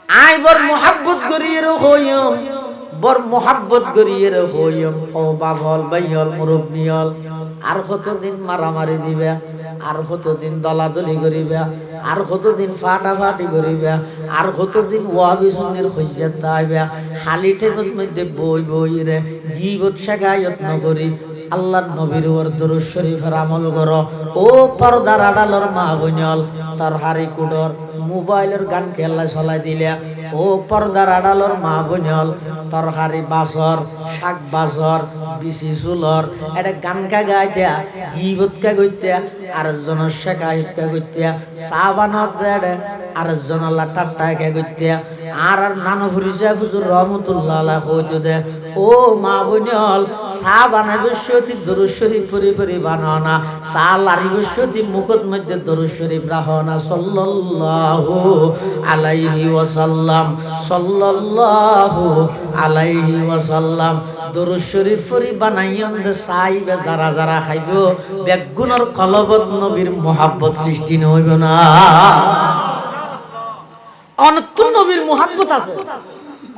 I বর মোহাব্বত করিয়ে হইম, বর মোহাব্বত করিয়ে হইম। ও বাবল বাইল মুরব্বিয়ল, আর কতদিন মারামারি দিবে, আর কতদিন দলাদলি করিবা, আর কতদিন ফাটাফাটি করিবা, আর কতদিন ওয়াবি সুন্নির খুঁজে তাইবা। খালি টেবিল মধ্যে বই বই রে গীবত শেখায়ত নগরী। আল্লাহর নবীর ওর দরুদ শরীফের আমল করো। ও পর্দার আড়ালর মা বোনল, তার হারি কুডর মোবাইলের গান খেলা চলাই দিলে। ও পর্দার আড়ালর মা বোনল, তরকারি বাসর, শাক বাসর, বিচি চুলর এটা গান কা গাইতে, গীবত কা গইতে, আরেকজনের শেখায়ত কা গইতে, চা বানত দেড়ে আরেকজনের লাটাটা কা গইতে। আর নানু ফুরিজা হুজুর রহমতুল্লাহ আলাইহি কইতে দে, ও মা বোনল, চা বানাইবে সতি দরুদ শরীফ পড়ি পড়ি বানাও না, চা লারিবে সতি মুখত মধ্যে দরুদ শরীফ রাখো না। সাল্লাল্লাহু আলাইহি ওয়াসাল্লাম, সাল্লাল্লাহু আলাইহি ওয়াসাল্লাম। দরুদ শরীফ পড়ি বানাইয়ন দে চাইবে যারা যারা খাইব, বেগুনের কলবত নবীর মোহাব্বত সৃষ্টি হইব না। অনন্ত নবীর মোহাব্বত আছে,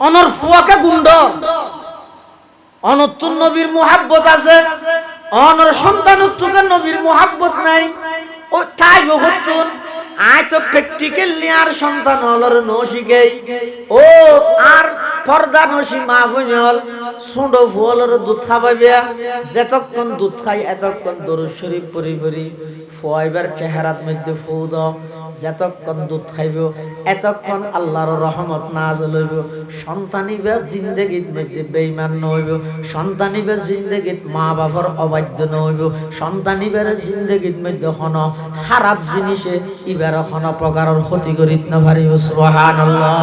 অনর ফুয়াকা গুন্ড, অনন্ত নবীর মোহাব্বত আছে, অনর সন্তানত্বকে নবীর মোহাব্বত নাই। ও তাই বহুতুন আয় তো প্র্যাকটিক্যাল নিয়ার সন্তান হলর নশিকেই। ও আর পর্দা নসি মা বোনল, ছোট ফুয়ালর দুধ খাবাইবে, যেতক্ষণ দুধ খাই এতক্ষণ দরুদ শরীফ পড়ি পড়ি ফুয়াইবার চেহারাত মধ্যে ফু দাও। যতক্ষণ দুধ খাইব এতক্ষণ আল্লাহর রহমত নাযিল হইব। সন্তানিবে জিন্দেগীর মধ্যে বেঈমান নইব, সন্তানিবে জিন্দেগীত মা বাবার অবাধ্য নইব, সন্তানিবে জিন্দেগীর মধ্যে কোনো খারাপ জিনিসে ইবার কোনো প্রকারের ক্ষতি করিত না পারিব। সুবহানাল্লাহ।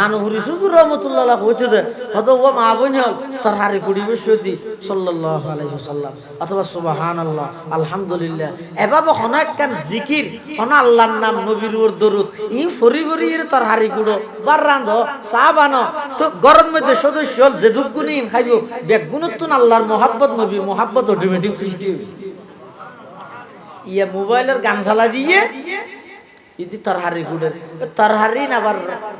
নানু হুরি হুজুর রহমতুল্লাহ কইতে দে, হয়তো ও মা বোনল তোর হারি কুড়িবে সতি সাল্লাল্লাহু আলাইহি ওয়াসাল্লাম অথবা সুবহানাল্লাহ আলহামদুলিল্লাহ। এভাবে অনেক কান জিকির, অন আল্লাহর নাম, নবীর ওর দরুদ ই ফরি ফরি তোর হারি কুড়ো বার রান্ধ চা বানো। তো গরম মধ্যে সদস্য হল যে দুগুনি খাইব, বেগুনতুন আল্লাহর মোহাব্বত, নবী মোহাব্বত অটোমেটিক সৃষ্টি। ইয়া মোবাইলের গান চালা দিয়ে ইদি তরহারি গুড়ের তরহারি আবার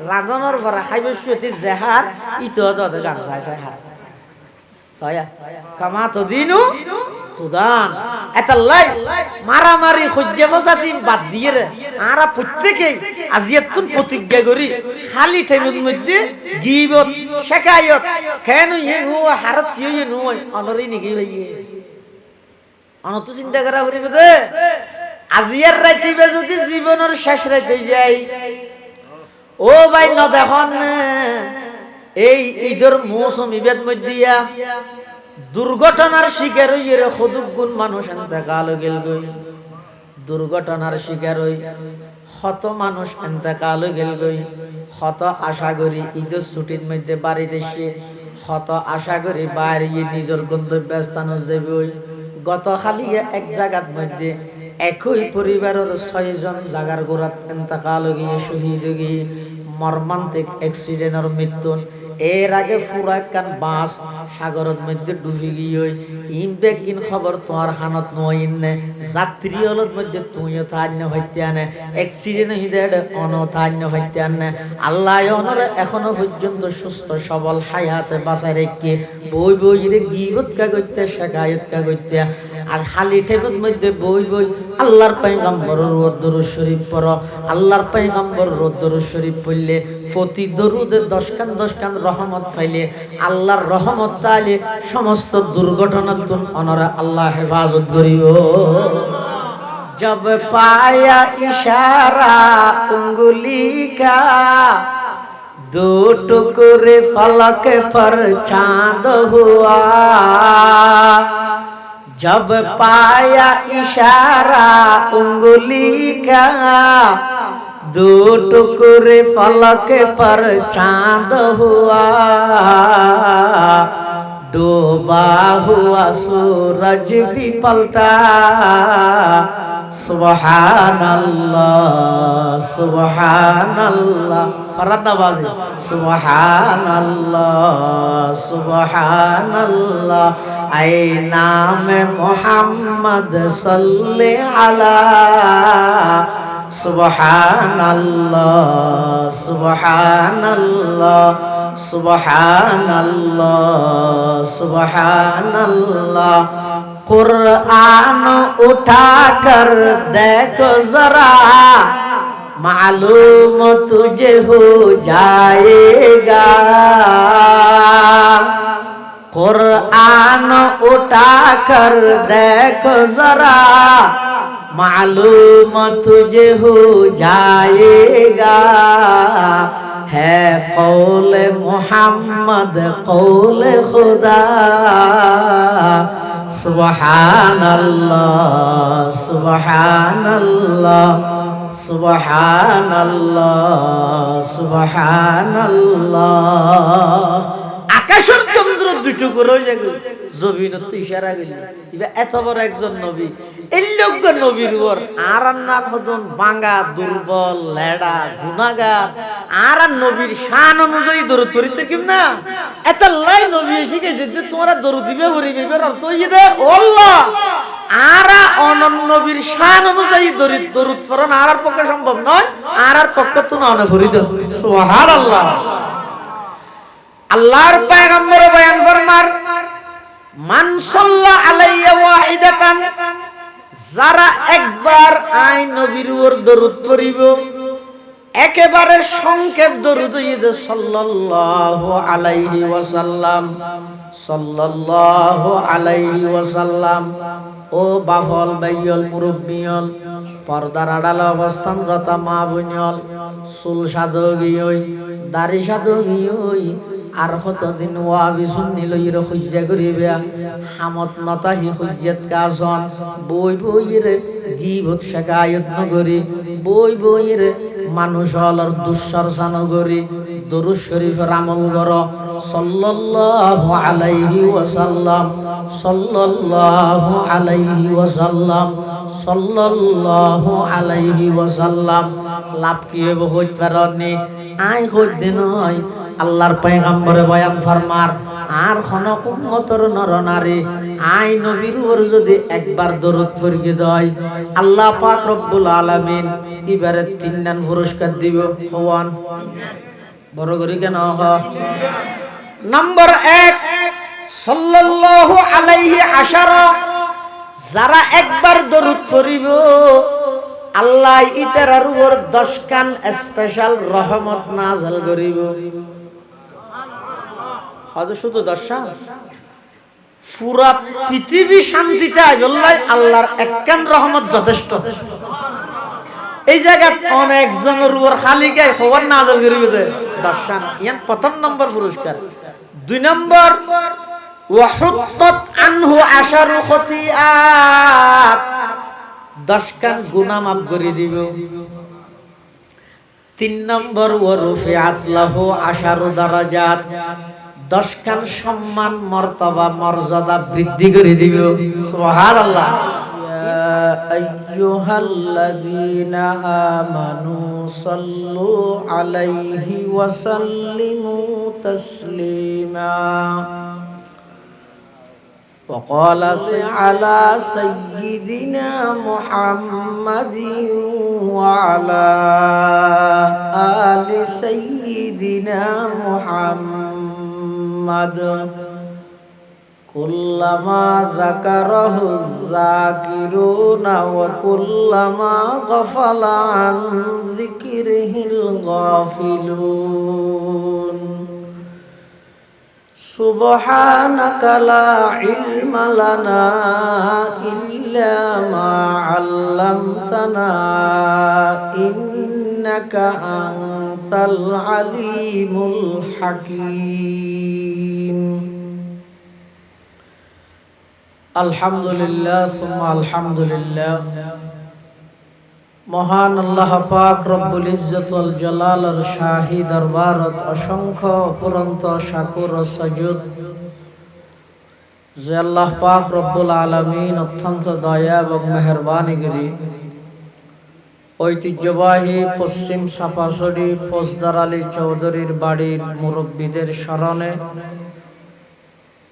রাঁধনের পরে খাইবে সুতি জেহার ইতো তো গান চাই চাই হার ছয়া কামা তো দিনু তুদান এতাল্লাই মারামারি খুঁজে বসাতি বাদ দিয়ে রে আরা প্রত্যেকেই আজিয়াতুন প্রতিজ্ঞা করি খালি টাইমের মধ্যে গীবত শেখায়ত কেন ইয়ে নো হারত কি ইয়ে নো অনরি নিকি ভাইয়ে অনত চিন্তা করা করিবে দে। আজিয়ার রাইতিবে যদি জীবনের শেষ রাইতে যাই, ও ভাই ন দেখুন এই ঈদের মৌসুম ইবেদ মধ্যে দুর্ঘটনার শিকার হই এর খুদুক গুণ মানুষ এতেকাল গেল গই, দুর্ঘটনার শিকার হই শত মানুষ এতেকাল গেল গই। শত আশা করি ঈদের ছুটির মধ্যে বাড়ি দেশে, শত আশা করি বাইরে নিজের গন্তব্য স্থানে যাবে। গত খালি এক জায়গার মধ্যে একই পরিবারের 6 জন জাগার গোড়াত এতেকাল গিয়ে শহীদ গিয়ে মর্মান্তিক অ্যাক্সিডেন্টের মৃত্যু। এর আগে পুরা কান বাস সাগরের মধ্যে ডুবে গিয়ে ইমবেকিন খবর তোমার হানত নইন নে যাত্রী হলত মধ্যে তুইও থান্য হইতে আনে অ্যাক্সিডেন্ট হইতে অনথান্য হইতে আনে। আল্লাহ অনরে এখনো পর্যন্ত সুস্থ সবল হায়াতে বাঁচায় রেখে বই বই রে গীবত কা করতে শেখায়ত কা করতে। আর খালি টেবিল মধ্যে বই বই আল্লাহর পয়গম্বরের দরুদ শরীফ পড়ো। আল্লাহর পয়গম্বরের দরুদ শরীফ পড়লে প্রতি দরুদে 10 কান রহমত পাইলে আল্লাহর রহমত তাইলে সমস্ত দুর্ঘটনার তুন অনরা আল্লাহ হেফাজত করিব। জব পায়া ইশারা উঙ্গুলি কা दो टुकड़े फलक पर चांद हुआ, जब पाया इशारा उंगली का दो टुकड़े फलक पर चांद हुआ, डूबा हुआ सूरज भी पलटा। सुबहानल्लाह सुबहानल्लाह फरदाबाजी सुबहानल्लाह सुबहानल्लाह। ऐ नाम मोहम्मद सल्ले अला সুবহানাল্লাহ সুবহানাল্লাহ সুবহানাল্লাহ সুবহানাল্লাহ कुरान उठाकर देखो जरा मालूम तुझे हो जाएगा कुरान उठाकर देखो जरा मालूम तुझे हो जाएगा है कौल मोहम्मद कौल खुदा सुबहानल्लाह सुबहानल्लाह सुबहानल्लाह सुबहानल्लाह আকাশের চন্দ্র দুটো করে হয়ে যাবে জমিনত ইশারা গেল ইবা এত বড় একজন নবী এই লোক নবীর উপর আর না খদন বাঙ্গা দুর্বল লেডা গুনাহগার আর নবীর শান অনুযায়ী দরুদ পড়তে কিম না এত লাই নবী শিখে দিতে তোমরা দরুদ দিবে পড়িবে এর অর্থ হইছে দে আল্লাহ আর অনন্য নবীর শান অনুযায়ী দরুদ পড়ন আর পক্ষে সম্ভব নয় আর পক্ষে তো না পড়ি দাও সুবহানাল্লাহ আল্লাহর পয়গম্বর বয়ান ফরমার মান সাল্লা আলাইয়া ওয়াহিদাতান যারা একবার আই নবীর উপর দরুদ পড়িব একেবারে সংক্ষেপ দরুদ হইছে সাল্লাল্লাহু আলাইহি ওয়াসাল্লাম সাল্লাল্লাহু আলাইহি ওয়াসাল্লাম ও বাফল বাইয়ল মুরব্বিয়ল পর্দার আড়ালে অবস্থানরত মা বোনল চুল সাধগী হই দাড়ি সাধগী হই আর কতদিন ওয়াবি সুন্নি লইরে খুঁজা করিবে হামত নতাহি খুঁজত কাজন বই বইরে গীবত শাকায়ত নগরী বই বইরে মানুষ হলর দুঃচর্চা নগরী দরুদ শরীফের আমল কর সাল্লাল্লাহু আলাইহি ওয়াসাল্লাম সাল্লাল্লাহু আলাইহি ওয়াসাল্লাম সাল্লাল্লাহু আলাইহি ওয়াসাল্লাম লাভ কি হইব হইতে পারনি আই হইতে নয় আল্লাহর পয়গম্বরে বয়ান ফরমার আর কোন উম্মতের নরনারী আই নবীর উপর যদি একবার দরুদ পড়ি দেয় আল্লাহ পাক রব্বুল আলামিন এবারে তিনটান পুরস্কার দিব হওয়ান বড় করে কেন নাম্বার 1 সাল্লাল্লাহু আলাইহি আশারা যারা একবার দরুদ পড়িব আল্লাহ ইতার উপর 10 কান স্পেশাল রহমত নাযিল করিব হয়তো শুধু 10 কান পুরা পৃথিবী শান্তিতে আল্লাহ আল্লাহর এক কান রহমত যথেষ্ট এই জায়গা অনেক জনের উপর খালি গায় খবর নাযিল করিবে 10 কান ইয়ান প্রথম নম্বর পুরস্কার 2 নম্বর ওয়াহুত্তাত আনহু আশারু খতিআত 10 কান গুনাহ মাফ করে দিব 3 নম্বর ওয়ারফিআত লাহু আশারু দারাজাত 10 কান সম্মান মর্তবা মর্যাদা বৃদ্ধি করে দিব সুবহানাল্লাহ ইয়া আইয়ুহাল্লাযীনা আমানু সাল্লু আলাইহি ওয়া সাল্লিমু তাসলিমা وقال على سيدنا محمد وعلى آل سيدنا محمد كلما ذكره الذاكرون وكلما غفل عن ذكره الغافلون سبحانك لا علم لنا إلا ما علمتنا إنك أنت العليم الحكيم الحمد لله ثم الحمد لله মহান আল্লাহ পাক রব্বুল ইজ্জত ওয়াল জালালের শাহী দরবারত অসংখ্য অপরন্ত শাকুর ও সাজুদ যে আল্লাহ পাক রব্বুল আলামিন অত্যন্ত দয়া এবং মেহেরবানি করি ঐতিহ্যবাহী পশ্চিম সাপাসড়ি ফৌজদার আলী চৌধুরীর বাড়ির মুরব্বীদের স্মরণে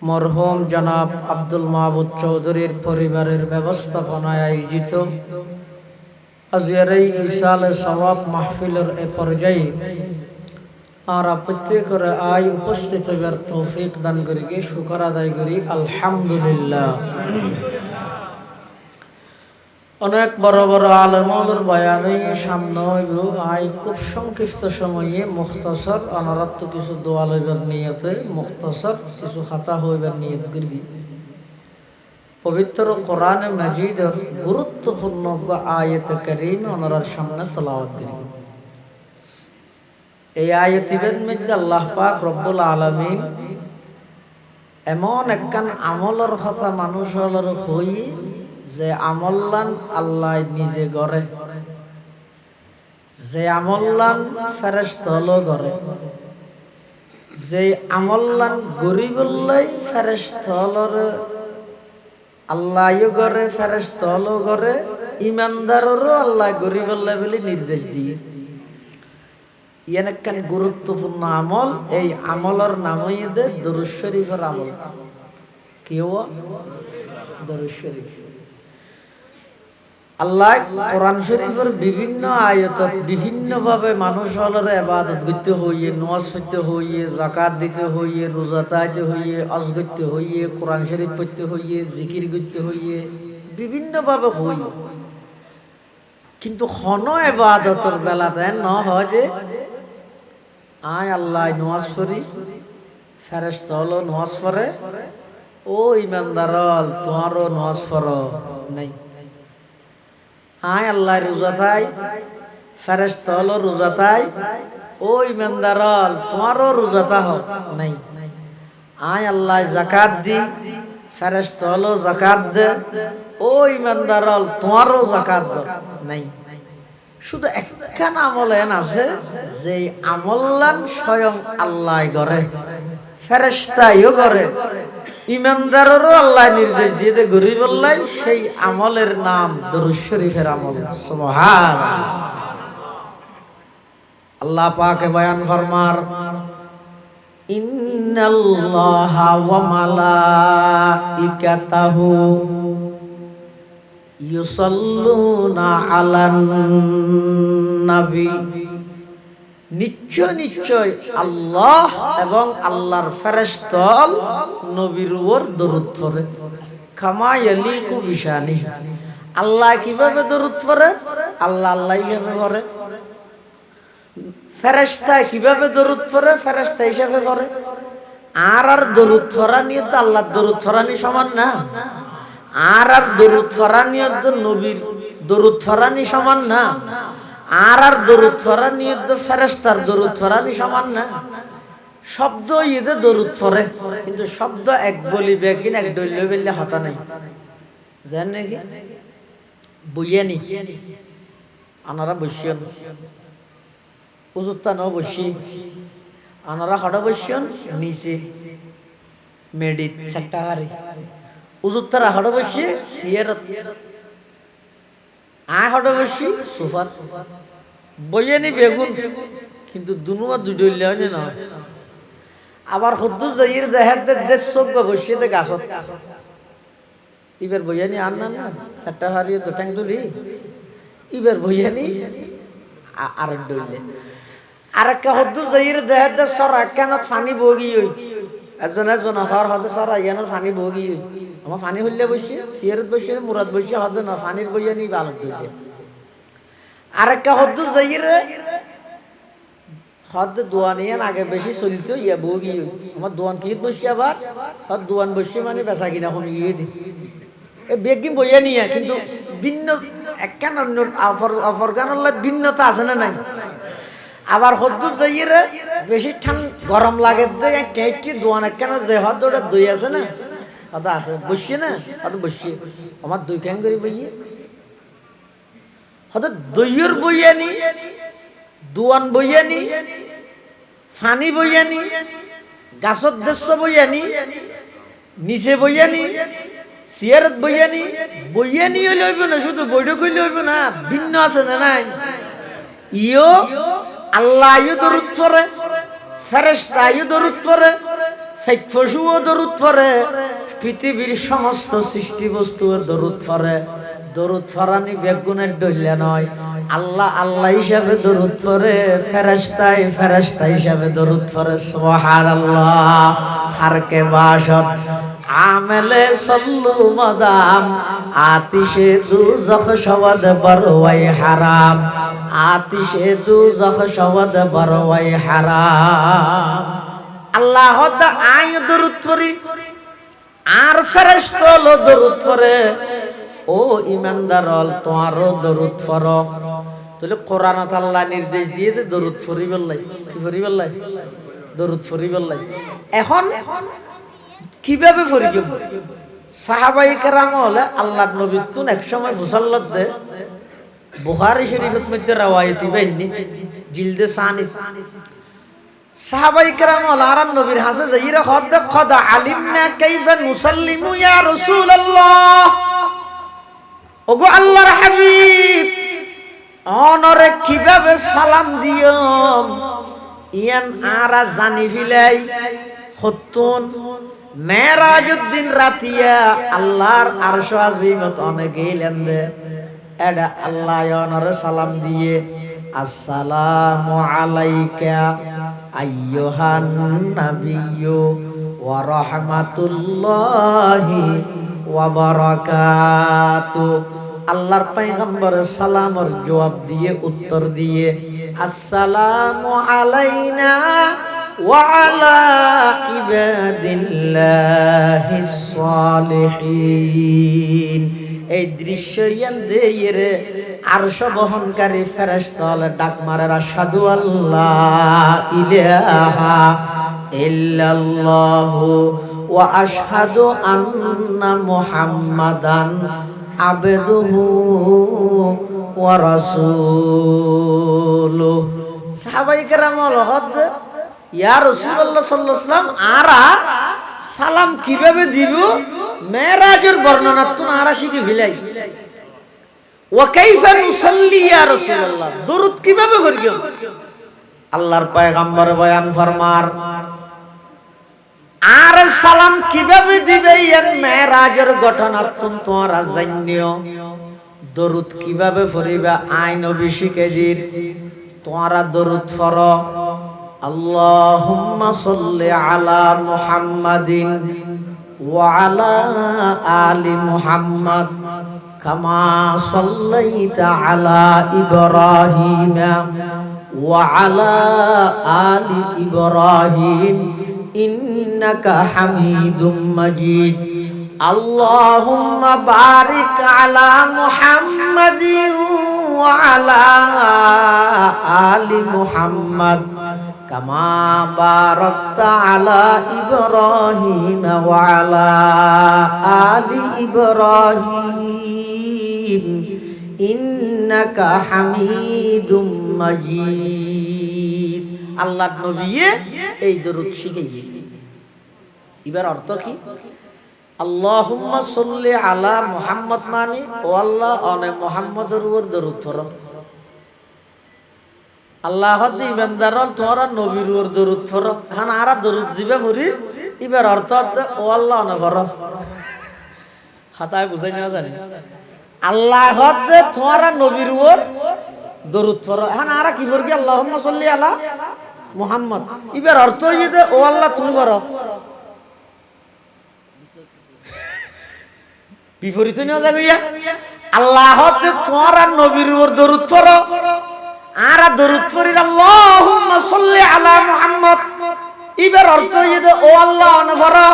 মরহুম জনাব আব্দুল মাহবুব চৌধুরীর পরিবারের ব্যবস্থাপনায় আয়োজিত আজকের এই ইসালে সওয়াব মাহফিলের এ পর্যায়ে আর প্রত্যেকের আয় উপস্থিত হবার তৌফিক দান করি গে শুকর আদায় করি আলহামদুলিল্লাহ। অনেক বড় বড় আলেমুলের বয়ানে সামনে হইব, আয় খুব সংক্ষিপ্ত সময়ে মুখতসর অনারত্ব কিছু দোয়া লইবার নিয়তে মুখতসর কিছু খাতা হইবার নিয়ত করবি। পবিত্র কোরআনে মাজিদের গুরুত্বপূর্ণ আয়াতে কারীম ওনার সামনে তেলাওয়াত করি। এই আয়াতের মধ্যে আল্লাহ পাক রব্বুল আলামিন এমন একখান আমলের কথা মানুষের হই যে আমল্লান আল্লাহ নিজে গড়ে, যে আমল্লান ফেরেশতাল গড়ে, যে আমল্লান গরিবুল্লাই ফেরেশতালর আল্লাহ গড়ে ফেরেশতাল গড়ে, ইমানদারেরও আল্লাহ গরিবুল্লাহ বলে নির্দেশ দিয়ে ইয়ান একখান গুরুত্বপূর্ণ আমল। এই আমলের নাম হইতে দরুদ শরীফের আমল। কি হওয়া? দরুদ শরীফ। আল্লাহ কোরআন শরীফের বিভিন্ন আয়াতত বিভিন্ন ভাবে মানুষ হলরে ইবাদত করতে হইয়ে, নামাজ পড়তে হইয়ে, যাকাত দিতে হইয়ে, রোজা তাইতে হইয়ে, হজ করতে হইয়ে, কোরআন শরীফ পড়তে হইয়ে, জিকির করতে হইয়ে, বিভিন্ন ভাবে হইয়ে। কিন্তু হন ইবাদতের বেলাতে ন হয় যে আয় আল্লাহ নামাজ পড়ি, ফেরেশতা হলো নামাজ পড়ে, ও ইমানদারল তোমারও নামাজ পড়ো নাই। আয় আল্লাহ রোজা তাই, ফেরেশতা হলো রোজা তাই, ও ইমানদারল তোমারও রোজাতা হোক নাই। আয় আল্লাহ যাকাত দি, ফেরেশতা হলো যাকাত দে, ও ইমানদারল তোমারও যাকাত নাই। শুধু একখান আমল এন আছে যে আমল্লান স্বয়ং আল্লাহ করে, ফেরেশতাইও করে, ইমানদারেরও আল্লাহ নির্দেশ দিয়ে দে গরিব আল্লাহ। সেই আমলের নাম দরুদ শরীফের আমল। সুবহানাল্লাহ। আল্লাহ পাকে বয়ান ফরমার, ইন্নাল্লাহা ওয়া মালাইকাতাহু ইউসাল্লুনা আলান নবী। নিশ্চয় নিশ্চয় আল্লাহ এবং আল্লাহর ফেরেশতাল নবীর উপর দরুদ পড়ে। কামা ইয়ালিকু বিশানি। আল্লাহ কিভাবে দরুদ পড়ে? আল্লাহ আল্লাহ হিসাবে পড়ে। ফেরেশতা কিভাবে দরুদ পড়ে? ফেরেশতা হিসাবে পড়ে। আর দরুদ পড়া নিয়ে তো আল্লাহর দরুদ পড়ানি সমান না। আর দরুদ পড়ানি তো নবীর দরুদ পড়ানি সমান না। আর দরুদ পড়ানি তো ফেরেশতার দরুদ পড়ানি সমান না। শব্দ ইদে দরুদ পড়ে, কিন্তু শব্দ এক বলিবে কিনা এক দলীয় বললে হতা নাই। জানেন নাকি? বুঝিয়ানি আনারা বসিয়ন উজুত্তা ন বসি, আনারা হঠাৎ বসিয়ন নিচে মেডিত চারটা হারি উজুত্তারা হঠাৎ বসি সিয়ারত, আয় হঠাৎ বসি সোফাত বইয়ানি বেগুন, কিন্তু দুনুয়া দুইডলে হয় না। আবার হদ্দুর যাইয়ের দেহের দেশ চোখ বসিয়ে গাছত ইবার বইয়ানি আর না না চারটা হারিয়ে দোটাং তুলি ইবার বইয়ানি আরেক ডইলে আরেকটা হদ্দুর যাইয়ের দেহের দেশ সরা কেন ফানি বগি হই একজন একজন হর হদে সরা ইয়ানোর ফানি বগি হই। আমার ফানি হইলে বসিয়ে সিয়ারত বসিয়ে মুরাদ বসিয়ে হদে না ফানির বইয়ানি বালক দইলে। আরেকটা হদ্দুর যাইয়ের হদ দোয়ান ইয়ান আগে বেশি চলিত ইয়া বগি হই। আমার দোয়ান কি বসিয়ে আবার হদ দোয়ান বসিয়ে মানে বেচা কিনা শুনি গিয়ে দি বেগিন বইয়া নিয়ে, কিন্তু ভিন্ন একখান অন্য অফরগানের ভিন্নতা আছে না নাই। আবার হদ্দুর যাইয়ে বেশি ঠান গরম লাগে কেটে দোয়ান একখান যে হদ ওটা দই আছে না হয়তো আছে বসিয়ে না হয়তো বসিয়ে আমার দই কেন করি বইয়ে হয়তো দইয়ের বইয়া নি, দোয়ান বইয়া নি, ফানি বইয়া নি, গাছত দেশ বইয়া নি, নিচে বইয়া নি, সিয়ারত বইয়ানি বইয়ানি হইলে হইব না, শুধু বৈঠক হইলে হইব না, ভিন্ন আছে না নাই। ইও আল্লাহ ইও দরুদ পড়ে, ফেরেশতা ইও দরুদ পড়ে, পশুও দরুদ পড়ে, পৃথিবীর সমস্ত সৃষ্টি বস্তুও দরুদ পড়ে, দরুদ ফরানি বেগুনের ডইলা নয়, আল্লাহ আল্লাহ হিসাবে দরুদ পড়ে, ফেরেশতা হিসাবে দরুদ পড়ে। সুবহানাল্লাহ। হারকে বাসত আমেলে সল্লু মদাম, আতিশে দুজখ সওয়াদ বরওয়াই হারাম, আতিশে দুজখ সওয়াদ বরওয়াই হারাম। আল্লাহ আয় দরুদ পড়ি আর ফেরেশতা হলো দরুদ পড়ে। ও ইমানদার হল তোমারও দরুদ পড়ো। তাহলে কোরআনত আল্লাহ নির্দেশ দিয়ে দে দরুদ পড়ি বললাই, কি পড়ি বললাই? দরুদ পড়ি বললাই। এখন কিভাবে পড়ি? সাহাবাই কেরাম হলে আল্লাহর নবী তুন এক সময় মুসাল্লাত দে বুখারী শরীফের মধ্যে রাওয়ায়াতি বাইনি জিলদে সানি সাহাবাই কেরাম হলে আর নবীর হাসে যাইরা কদ আলিমনা কাইফা নুসাল্লিমু ইয়া রাসূলুল্লাহ। ওগো আল্লাহর হাবিব, অনরে কিভাবে সালাম দিও ইয়ান আরা জানি ফিলাই। হতুন মেরাজের দিন রাতিয়া আল্লাহর আরশ আজিমত অনেক গেলেন দে এডা আল্লাহ অনরে সালাম দিয়ে আসসালামু আলাইকা আইয়ুহান নাবিয়্যু ওয়া রাহমাতুল্লাহি ওয়া বারাকাতু। আল্লাহর পয়গম্বরের সালামের জবাব দিয়ে উত্তর দিয়ে আসসালামু আলাইনা ওয়া আলা ইবাদিল্লাহিস সালিহিন। এই দৃশ্য ইয়ান দেইরে আরশ বহনকারী ফেরেশতা ডাক মারে আশহাদু আল্লাহ ইলাহা ইল্লাল্লাহু ওয়া আশহাদু আন্না মুহাম্মাদান আবদুহু ওয়া রাসূলুহু। সাহাবায়ে কেরাম হদ ইয়া রাসূলুল্লাহ সাল্লাল্লাহু আলাইহি ওয়াসাল্লাম আরা সালাম কিভাবে দিব মেরাজের বর্ণনা তো আরা শিখে ফেলাই। ওয়া কাইফা নুসাল্লি ইয়া রাসূলুল্লাহ, দরুদ কিভাবে পড়িও? আল্লাহর পয়গম্বর বয়ান ফরমার আর সালাম কিভাবে দিবে এর মেরাজের ঘটনা তোমরা জানিও। দরুদ কিভাবে পড়িবা আই নবী শিখে দিন। তোমরা দরুদ পড়ো আল্লাহুম্মা সাল্লি আলা মুহাম্মাদিন ওয়া আলা আলি মুহাম্মাদ কামা সাল্লাইতা আলা ইব্রাহিম ওয়া আলা আলি ইব্রাহিম ইন্নাকা হামিদুম মাজিদ। আল্লাহুম্মা বারিক আলা মুহাম্মাদিন ওয়া আলা আলি মুহাম্মাদ কামা বারাকতা আলা ইব্রাহিম ওয়া আলা আলি ইব্রাহিম ইন্নাকা হামিদুম মাজিদ। আল্লাহর নবী এই দরুদ শিখিয়ে। এবার অর্থ কি? আল্লাহুম্মা সাল্লি আলা মুহাম্মদ মানে ও আল্লাহ অনে মুহাম্মদের উপর দরুদ পড়ো। আল্লাহ দি বান্দারল তোরা নবীর উপর দরুদ পড়ো। এখন আরা দরুদ জিবে পড়ি। এবার অর্থ ও আল্লাহ অনে পড়ো। হাতায় বুঝাই না জানি আল্লাহ দে তোরা নবীর উপর দরুদ পড়ো। এখন আরা কি পড়বি? আল্লাহুম্মা সাল্লি আলা মুহাম্মদ। এবার অর্থ হইয়ে দে ও আল্লাহ তুমি করো। বিপরীত না যাইয়া আল্লাহ তোমরা নবীর উপর দরুদ পড়ো আর দরুদ পড়ি আল্লাহুম্মা সাল্লি আলা মুহাম্মদ। এবার অর্থ হইয়ে দে ও আল্লাহ অনে পড়ো।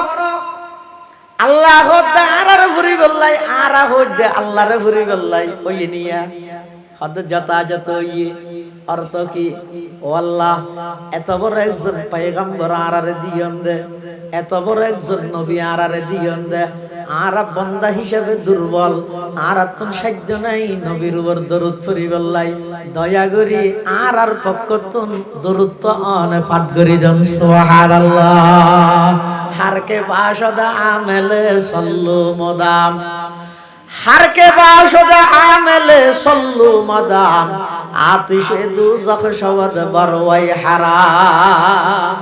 আল্লাহ দে আরারে ফুরি বললাই আরা হইদে আল্লাহরে ফুরি বললাই ওই নিয়া হদ যথাযথ ইয়ে অর্থ কি? ও আল্লাহ এত বড় একজন পয়গম্বর আরারে দিয়ন দে, এত বড় একজন নবী আরারে দিয়ন দে। আর বান্দা হিসেবে দুর্বল, আর তুম সাধ্য নাই নবীর উপর দরুদ পড়ি বললাই। দয়া করি আর পক্ষ তুন দরুদ তো অনে পাঠ করি দেন। সুবহানাল্লাহ। হারকে বাসদা আমেলে সল্লু মদাম, হারকে বাসদা আমেলে সল্লু মদাম আতিশে দুজখ সওয়াদ বরওয়াই হারাম।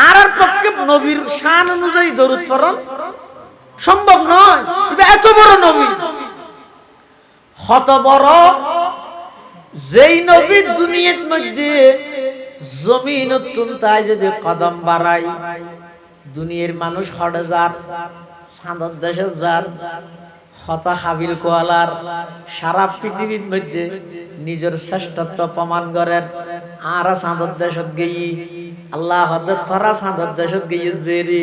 আর পক্ষে নবীর শান অনুযায়ী দরুদ পড়ন সম্ভব নয়। এত বড় নবী কত বড় যেই নবী দুনিয়ার মধ্যে জমিন তাই যদি কদম বাড়াই দুনিয়ার মানুষ হড়ে যার চাঁদর দেশে যার হতা হাবিল কোয়ালার সারা পৃথিবীর মধ্যে নিজের শ্রেষ্ঠত্ব প্রমাণ করেন আর চাঁদর দেশত গিয়ে আল্লাহ তারা চাঁদর দেশত গিয়ে জেরি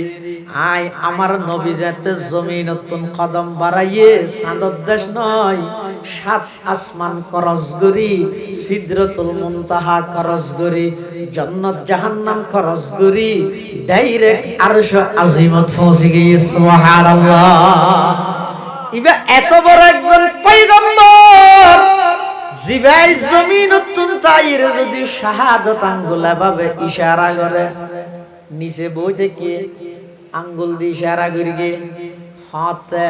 আয় আমার নবী যাতে জমিন কদম বাড়াইয়ে চাঁদর দেশ নয় সাত আসমান করস গরি সিদরাতুল মুনতাহা করস গরি জান্নাত জাহান্নাম করস গরি ডাইরেক্ট আরশ আজিমত পৌঁছে গিয়ে সুবহানাল্লাহ। ইবা এত বড় একজন পয়গম্বর জিবাই জমিনতুন তাইর যদি শাহাদাত আঙ্গুল ভাবে ইশারা করে নিচে বই থেকে আঙ্গুল দিয়ে ইশারা করিগে হাতে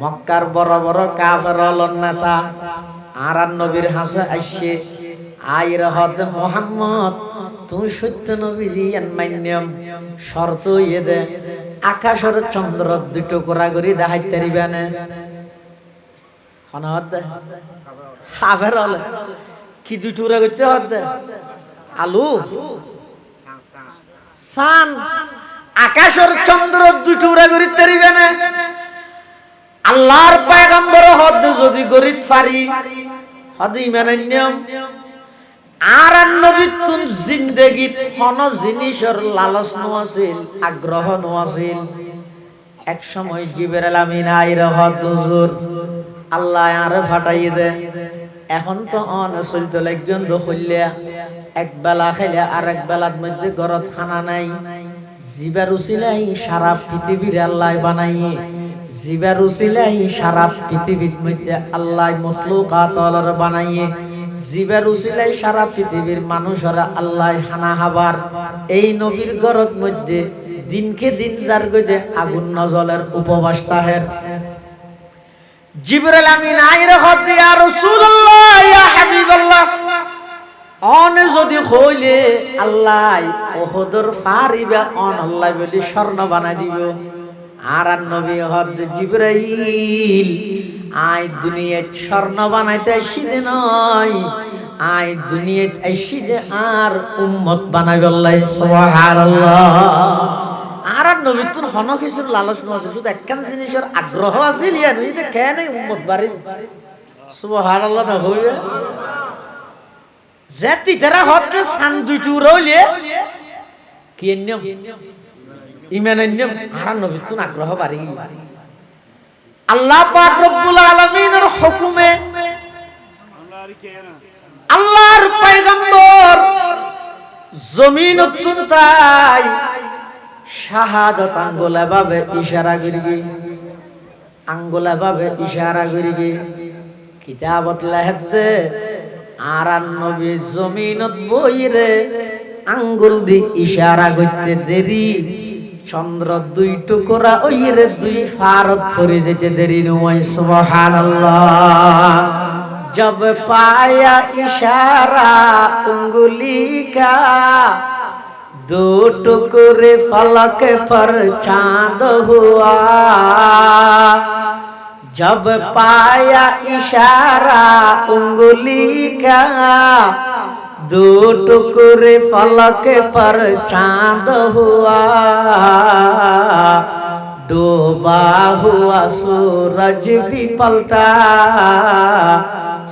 মক্কার বড় বড় কাফের নেতা আর নবীর হাসে আইসে আইর হদ মোহাম্মদ তুই সত্য নবী দিয়ান মান্যম শর্ত ইয়ে দে আকাশের চন্দ্র দুটো কোরা করি দেখাইতে দিবে না হাফের হলে কি দুটো কোরা করতে হতে আলু সান আকাশের চন্দ্র দুটো কোরা করিতে দিবে না আল্লাহর পয়গম্বর হদ যদি গরিত পারি হদ ইমানের নিয়ম আর নবী তুন জিন্দেগীত কোন জিনিসের লালস নছিল আগ্রহ নছিল এক সময় জিবরাইল আমিন আইর হদ হুজুর আল্লাহ আরে ফাটাই দে এখন তো অন চলতে লাগবেন দখলিয়া এক বেলা খাইলে আর এক বেলার মধ্যে ঘরত খানা নাই জিবার উসিলাই সারা পৃথিবীর আল্লাহ বানাইয়ে জিবার উসিলাই সারা পৃথিবীর মধ্যে আল্লাহ মখলুকাত বানাইয়ে জিবার উসিলাই সারা পৃথিবীর মানুষরা আল্লাহ হানা হাবার এই নবীর ঘরত মধ্যে দিনকে দিন যার গজে আগুন নজলের উপবাস তাহের জিবরাইল আমিন আইরে হদ ইয়া রাসূলুল্লাহ ইয়া হাবিবাল্লাহ অনে যদি হইলে আল্লাহ ওহদর ফারিবা অন আল্লাহ বলি স্বর্ণ বানাই দিব আর নবী হদ জিবরাইল আয় দুনিয়াত স্বর্ণ বানাইতে আসিদে নয় আয় দুনিয়াত আসিদে আর উম্মত বানাইবে আল্লাহ সুবহানাল্লাহ। আর নবী তুন হন কিছুর লালস নছে শুধু একখান জিনিসের আগ্রহ আছিল ইয়া নইতে কেন উম্মত বাড়ি সুবহানাল্লাহ না হইবে যেতি যারা হতে সান দুইটু রইলে কি নিয়ম ইমানের নিয়ম আর নবী তুন আগ্রহ বাড়ি আল্লাহ পাক রব্বুল আলামিনের হুকুমে আল্লাহর পয়গম্বর জমিনতুন তাই শাহাদাত আঙ্গুলে ভাবে ইশারা করিগে আঙ্গুলে ভাবে ইশারা করিগে কিতাবত লেখতে আর নবী জমিনত বইরে আঙ্গুল দি ইশারা করতে দেরি চন্দ্র দুই টুকরা ওইরে দুই ফারত ফরে যেতে দেরি নয় সুবহানাল্লাহ। जब पाया इशारा उंगली का दो टुकड़े फलक पर चांद हुआ जब पाया इशारा उंगली का दो टुकड़े फलक पर चांद हुआ डूबा हुआ सूरज भी पलटा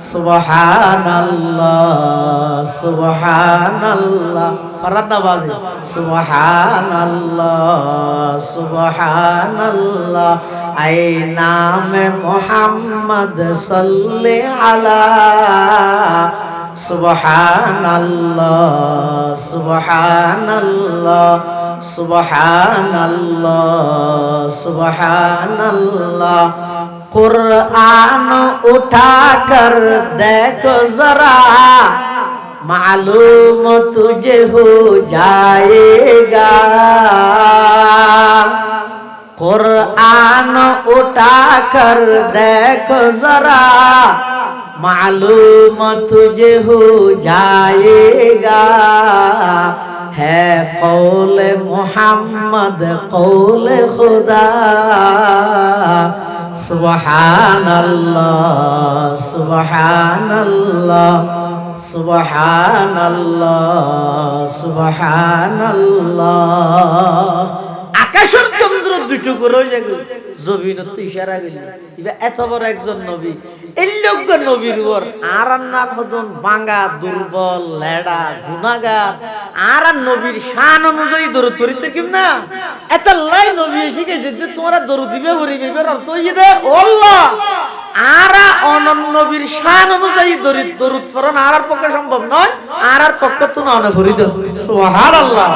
सुबहानल्लाह सुबहानल्लाह फरदा बाजी सुबहानल्लाह सुबहानल्लाह ऐ नाम मोहम्मद सल्ले अला सुबहानल्लाह सुबहानल्लाह सुबहानल्लाह सुबहानल्लाह कुरान उठाकर देखो जरा मालूम तुझे हो जाएगा कुरान उठाकर देखो जरा मालूम तुझे हो जाएगा है कौल मोहम्मद कौल खुदा সুবহানাল্লাহ সুবহানাল্লাহ সুবহানাল্লাহ সুবহানাল্লাহ। আকাশের চন্দ্র দুটো করে হয়ে যাবে জমিনত ইশারা গেল এত বড় একজন নবী এই লোক নবীর উপর আর না খদন বাঙ্গা দুর্বল লেডা গুনাহগার আর নবীর শান অনুযায়ী দরুদ পড়তে কিম না এত লাই নবী শিখে দিতে তোমরা দরুদ দিবে পড়িবে এর অর্থ হই দে আল্লাহ আর অনন্য নবীর শান অনুযায়ী দরুদ পড়ন আর পক্ষে সম্ভব নয় আর পক্ষে তো না পড়ি দাও সুবহানাল্লাহ।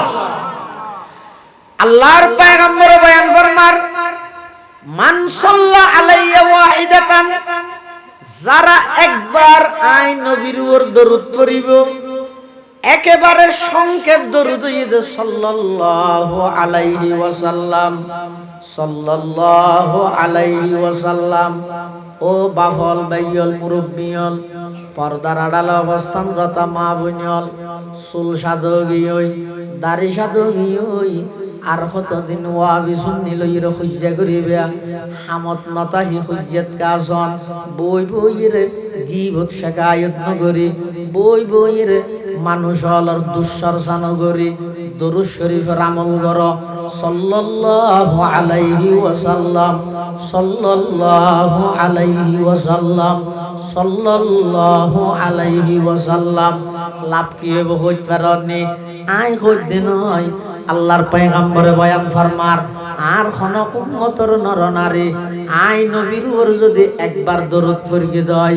আল্লাহর পয়গম্বর বয়ান ফরমার মান সাল্লা আলাইয়া ওয়াহিদাতান যারা একবার আই নবীর উপর দরুদ পড়িব একেবারে সংক্ষেপ দরুদ ইদে সাল্লাল্লাহু আলাইহি ওয়াসাল্লাম সাল্লাল্লাহু আলাইহি ওয়াসাল্লাম। ও বাফল বাইয়ল মুরব্বিয়ল পর্দার আড়ালে অবস্থানরত মা বোনল চুল সাধগী ওই দাড়ি সাধগী ওই আর কতদিন ওয়াবি সুন্নি লইর খুঁজা করিবে হামত নতাহি খুঁজত কাজন বই বইরে গীবত শেখায়ত নগরী বই বইরে মানুষ হলর দুঃচর্চা নগরী দরুদ শরীফের আমল কর সাল্লাল্লাহু আলাইহি ওয়াসাল্লাম সাল্লাল্লাহু আলাইহি ওয়াসাল্লাম সাল্লাল্লাহু আলাইহি ওয়াসাল্লাম। লাভ কি হইব হইতে পারনি আই হইতে নয় আল্লাহর পয়গম্বরে বয়ান ফরমার আর কোন উম্মতের নর নারী আই নবীর উপর যদি একবার দরুদ পড়িয়ে দেয়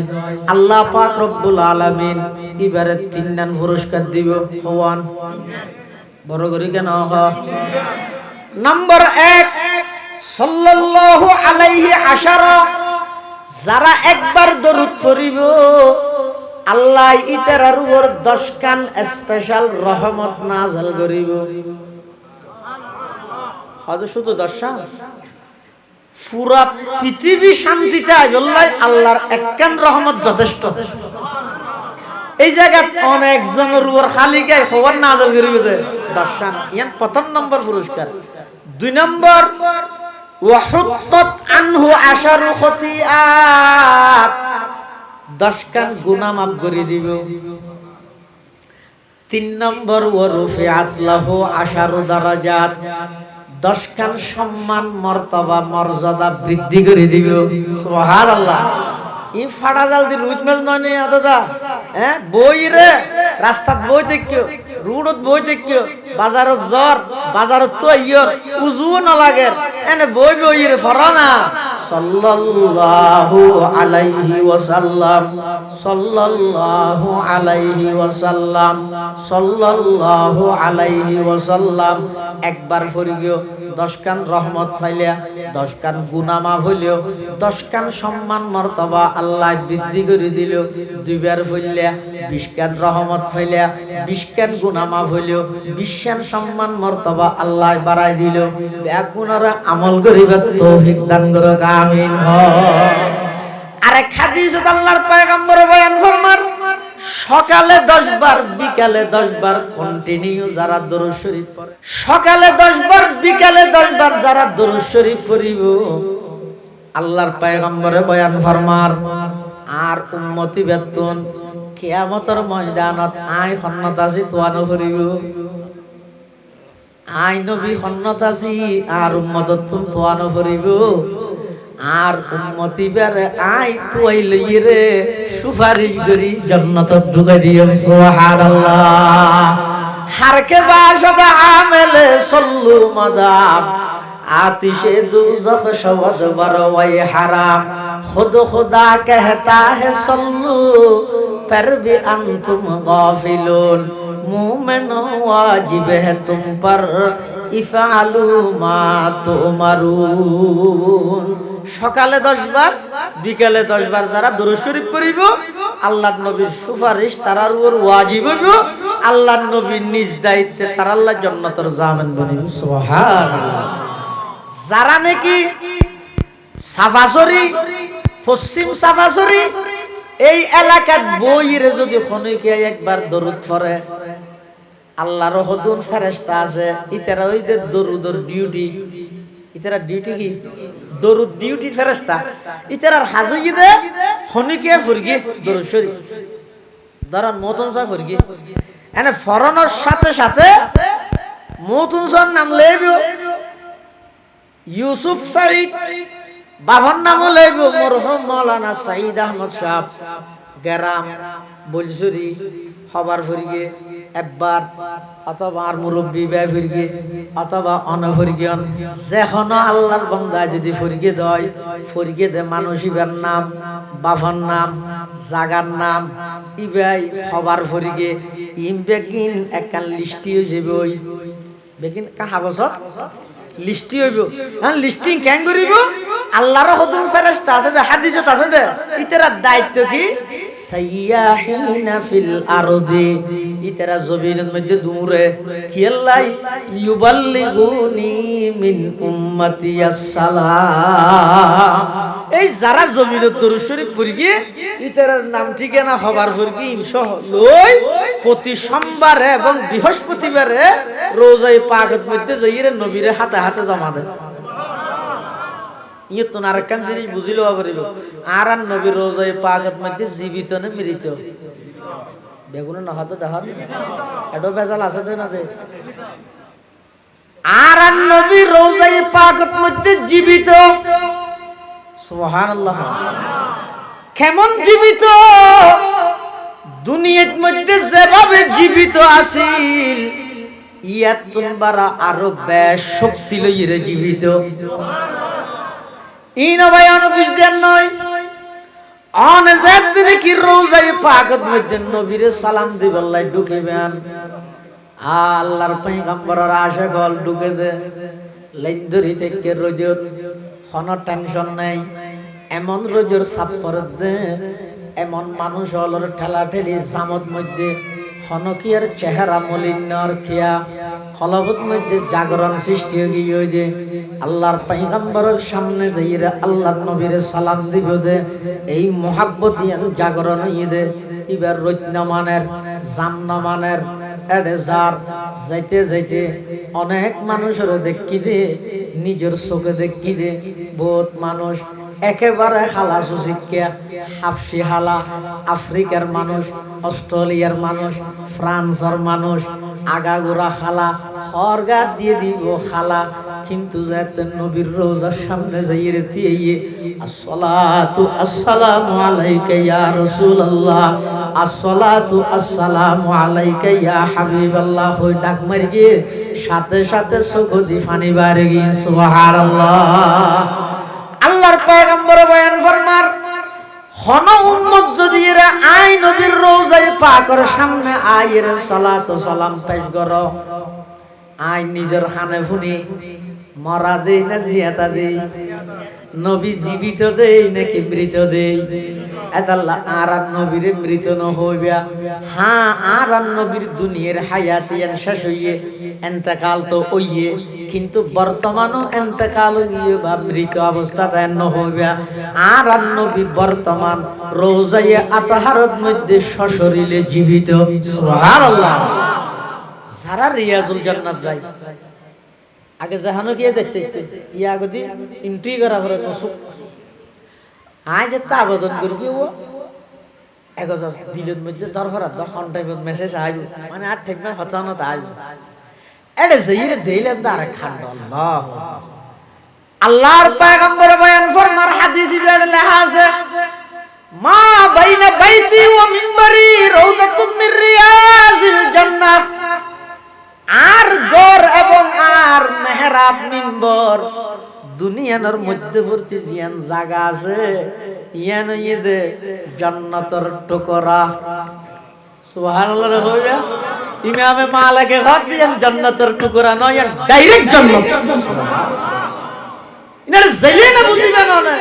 আল্লাহ পাক রব্বুল আলামিন এবারে তিনটা পুরস্কার দিব হওয়ান বড় করি কেন নাম্বার 1 সাল্লাল্লাহু আলাইহি আশারা যারা একবার দরুদ পড়িব আল্লাহ ইতারার উপর 10 কান স্পেশাল রহমত নাযিল করিব। হয়তো শুধু 10 কান পুরা পৃথিবী শান্তিতে আল্লাহ আল্লাহর এক কান রহমত যথেষ্ট। এই জায়গা অনেক জনের উপর খালি গায় খবর নাযিল করিব 10 কান ইয়ান প্রথম নম্বর পুরস্কার। 2 নম্বর ওয়াহুত্তাত আনহু আশারু খতিআত 10 কান গুনাহ মাফ করে দিব। 3 নম্বর ওয়ারুফিআত লাহু আশারু দারাজাত 10 কান সম্মান মর্তবা মর্যাদা বৃদ্ধি করে দিব সুবহানাল্লাহ। ই ফাড়া জাল দি রুইত মেল নয় নে দাদা হ্যাঁ বই রে রাস্তাত বই দেখিও রোডত বই দেখিও বাজারত জ্বর বাজারত তো ইয়র উজু না লাগে এনে বই বই রে ফরা না সাল্লাল্লাহু আলাইহি ওয়াসাল্লাম সাল্লাল্লাহু আলাইহি ওয়াসাল্লাম সাল্লাল্লাহু আলাইহি ওয়াসাল্লাম একবার পড়িও 10 কান রহমত পাইলা 10 কান গুনাহ মাফ হইলো 10 কান সম্মান মর্তবা আল্লাহ বৃদ্ধি করে দিল। 2 বার পড়িলা 20 কান রহমত পাইলা 20 কান গুনাহ মাফ হইলো 20 কান সম্মান মর্তবা আল্লাহ বাড়াই দিল। এক গুনার আমল করিবার তৌফিক দান করুক আমিন। আরেক হাদিস আল্লাহর পয়গম্বর বয়ান ফরমান সকালে 10 বার বিকালে 10 বার কন্টিনিউ যারা দরুদ শরীফ পড়ে সকালে 10 বার বিকালে 10 বার যারা দরুদ শরীফ পড়িব আল্লাহর পয়গম্বরে বয়ান ফরমার আর উম্মতি বেতন কিয়ামতের ময়দানত আই খন্নত আছি তোয়ানো করিব আই নবী খন্নত আছি আর উম্মতত তোয়ানো করিব আর উম্মতি বেরে আই তুই লইরে সুপারিশ করি জান্নাতত ঢুকাই দিও সুবহানাল্লাহ। হারকে বাসদা আমেলে সল্লু মাদাম आतिशे दोज़ख शवद बरवई हराम खुद खुदा कहता है सल्लू पर भी अंतुम गाफिलून मोमिनो वाजिब है तुम पर इफ़अलू मा तुमरून। সকালে 10 বার বিকালে 10 বার যারা দুরূদ শরীফ পড়িব আল্লাহর নবীর সুপারিশ তারার উপর ওয়াজিব হইব। আল্লাহর নবী নিজ দায়িত্বে তার আল্লাহ জান্নাতের জামিন বনিব সুবহানাল্লাহ। যারা নাকি সাফাসরি পশ্চিম সাফাসরি এই এলাকার বইরে যদি খনিকে একবার দরুদ পড়ে আল্লাহর হদুন ফেরেশতা আছে ইতারা ওই যে দরুদের ডিউটি ইতারা ডিউটি কি দরুদ ডিউটি ফেরেশতা ইতারার হাজুই দে হনিকে ফুরগি দরুদ শরীফ ধরেন মতন সা ফুরগি এনে ফরনের সাথে সাথে মতন সর নাম লইব ইউসুফ সাইদ বাবার নামও লইব মরহুম মাওলানা সাইদ আহমদ সাহেব গ্রাম বলসুরি হবার ফুরগে একবার অথবা আর মুরব্বী ব্যয় ফুরগে অথবা অনফুরগিয়ন যেখন আল্লাহর বান্দা যদি ফুরগে দেয় ফুরগে দে মানুষিবার নাম বাবার নাম জাগার নাম ইবাই হবার ফুরগে ইম বেগিন একখান লিস্টি হয়ে যাবে ওই বেগিন কাহা বছর লিস্টি হইব হ্যাঁ লিস্টিং কেন করিব আল্লাহর হুকুম ফেরেশতা আছে যে হাদিসত আছে যে ইতারা দায়িত্ব কি সাইয়াহিনা ফিল আরদি ইতারা জমিনের মধ্যে দূরে কি আল্লাহ ইউবাল্লিগুনি মিন উম্মতি আসসালাম এই যারা জমিনের দরুদ শরীফ পড়ি গিয়ে ইতারার নাম ঠিকানা খবর পড়ি ইনশা লই প্রতি সোমবারে এবং বৃহস্পতিবারে রোজায়ে পাকের মধ্যে যাইরে নবীর হাতে হাতে জমা দেয় ইয়ে তো আরেকখান জিনিস বুঝিলেও পারিব আর নবীর রোজায়ে পাকের মধ্যে জীবিত না মৃত বেগুন না হাতে দেখান এটো বেজাল আছে না যে আর নবীর রোজায়ে পাকের মধ্যে জীবিত সুবহানাল্লাহ কেমন জীবিত দুনিয়ার মধ্যে যেভাবে জীবিত আছিল ইয়াতুন বারা আরো বেশ শক্তি লইরে জীবিত ইনবায়ান বুঝদেন নয় অনজাত নাকি রোজায়ে পাকের মধ্যে নবীরে সালাম দিবাল্লাই ঢুকিবেন আল্লাহর পয়গম্বরের আশাকল ঢুকে দে লাইন্দরি থেকে রোজত কোনো টেনশন নাই এমন রোজের সাপ্পর দে এমন মানুষ হলর ঠেলা ঠেলি জামত মধ্যে হনকিয়ার চেহারা মলিন্নর খিয়া কলবত মধ্যে জাগরণ সৃষ্টি হয়ে দে আল্লাহর পয়গম্বরের সামনে যাইরে আল্লাহর নবীরে সালাম দিব দে এই মোহাব্বতিয়ান জাগরণ হয়ে দে এবার রত্নমানের জামনমানের এডে যার যাইতে যাইতে অনেক মানুষের দেখি দে নিজের চোখে দেখি দে বহুত মানুষ একেবারে হালা সুশিক্ষা হাফসি হালা আফ্রিকার মানুষ অস্ট্রেলিয়ার মানুষ ফ্রান্সের মানুষ আগাগোড়া খালা হরগাত দিয়ে দিব খালা কিন্তু যাতে নবীর রোজার সামনে যাইয়ে দিয়ে আসসালাতু আসসালামু আলাইকা ইয়া রাসূলুল্লাহ আসসালাতু আসসালামু আলাইকা ইয়া হাবিবাল্লাহ হই ডাক মারি গিয়ে সাথে সাথে চোখ দি পানি বাড়ে গিয়ে সুবহানাল্লাহ আল্লাহর পয়গম্বর বয়ান ফরমার হন উম্মত যদি এরা আই নবীর রওজায়ে পাকের সামনে আয়ের সালাত ও সালাম পেশ করো আই নিজের খানে ফুনি মরা দেই না জিয়াতা দেই নবী জীবিত দেই নাকি মৃত দেই এতাল্লাহ আর নবীর মৃত ন হইবা হ্যাঁ আর নবীর দুনিয়ার হায়াতিয়ান শেষ হইয়ে ইন্তেকাল তো হইয়ে কিন্তু বর্তমানও ইন্তেকাল হইয়ে বা মৃত অবস্থাতে ন হইবা আর নবী বর্তমান রওজায়ে আতহারত মধ্যে সশরীরে জীবিত সুবহানাল্লাহ যারা রিয়াজুল জান্নাত যায় আগে জাহানো গিয়ে যাইতে ইয়া আগদি এন্ট্রি করা করে নসুক আজ তা আবেদন করবি ও এগজ দিলের মধ্যে দরবার দখন টাইমত মেসেজ আইব মানে আর ঠিক না হতানো তা আইব এডে যাইরে দেইলে দারে খান্ড আল্লাহ আল্লাহর পয়গম্বর বয়ান ফরমার হাদিসে লেখা আছে মা বাইনা বাইতি ওয়া মিম্বরি রাউদাতুম মির রিয়াজিল জান্নাহ আর ঘর এবং আর মেহরাব মিম্বর দুনিয়ার মধ্যবর্তী জিয়ান জায়গা আছে ইয়ান ইদে জান্নাতের টুকরা সুবহানাল্লাহ হইয়া ইমামে মালিকে ঘর দিয়েন জান্নাতের টুকরা নয় ডাইরেক্ট জান্নাত সুবহানাল্লাহ ইনার যাইলে না বুঝিবেন না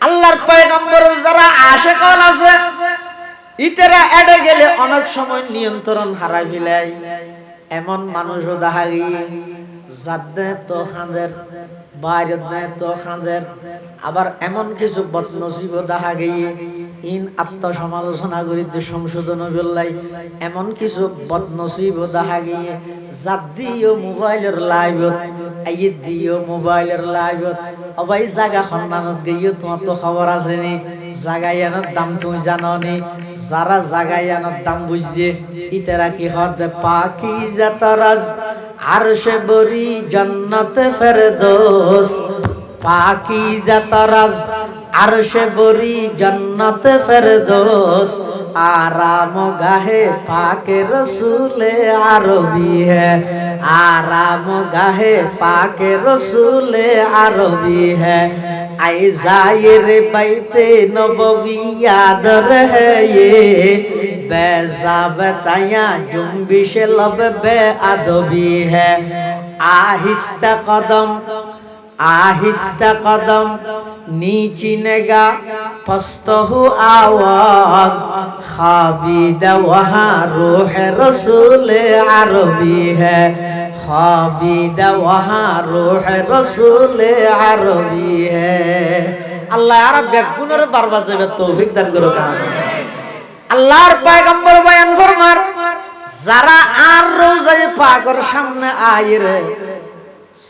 আল্লাহর পয়গম্বর যারা আশিক আছে ইতারা এডে গেলে অনেক সময় নিয়ন্ত্রণ হারাই ফেলাই এমন মানুষও দেখা গিয়ে যাদের তো খাঁদের বাইরের দেয় তো খাঁদের আবার এমন কিছু বদনসিব দেখা গিয়ে ইন আত্মসমালোচনা করিতে সংশোধন বললাই এমন কিছু বদনসিব দেখা গিয়ে যাদ দিও মোবাইলের লাইভত আইয়ে দিও মোবাইলের লাইভত অবাই জায়গা সন্ধানত গিয়েও তোমার তো খবর আছে নি জাগাইয়ানোর দাম তুমি জানো নি যারা জাগাইয়ানোর দাম বুঝছে ইতারা কি হদ পাকিজা তারাজ আরশে বরি জান্নাতে ফেরদৌস পাকিজা তারাজ আরশে বরি জান্নাতে ফেরদৌস आराम गाहे पाके रसूले अरबी है आराम गाहे पाके रसूले अरबी है आई जाहिर बैते नबवी यादर है ये बेजा बताया जुम्बिश लब बे अदबी है आहिस्ता कदम नीची नेगा पस्तहु आवाज खाबिदा वहाँ रूह रसूल अरबी है खाबिदा वहाँ रूह रसूल अरबी है अल्लाह यार बेगुनर बर्बाद जब तौफीक दान करो আল্লাহর পয়গম্বর বয়ান ফরমার যারা আর রোজায় পাকের সামনে আইরে